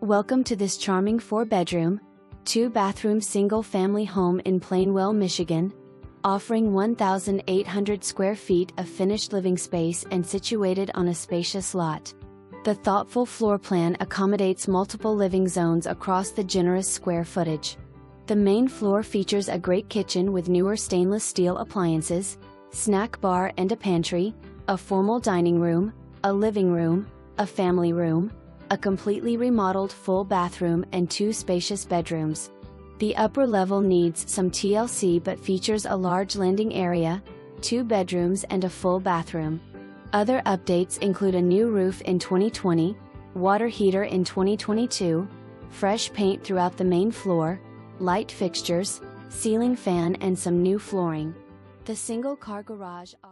Welcome to this charming 4-bedroom, 2-bathroom single-family home in Plainwell, Michigan, offering 1,800 square feet of finished living space and situated on a spacious lot. The thoughtful floor plan accommodates multiple living zones across the generous square footage. The main floor features a great kitchen with newer stainless steel appliances, snack bar and a pantry, a formal dining room, a living room, a family room, a completely remodeled full bathroom and 2 spacious bedrooms. The upper level needs some TLC but features a large landing area, 2 bedrooms and a full bathroom. Other updates include a new roof in 2020, water heater in 2022, fresh paint throughout the main floor, light fixtures, ceiling fan and some new flooring. The single-car garage offers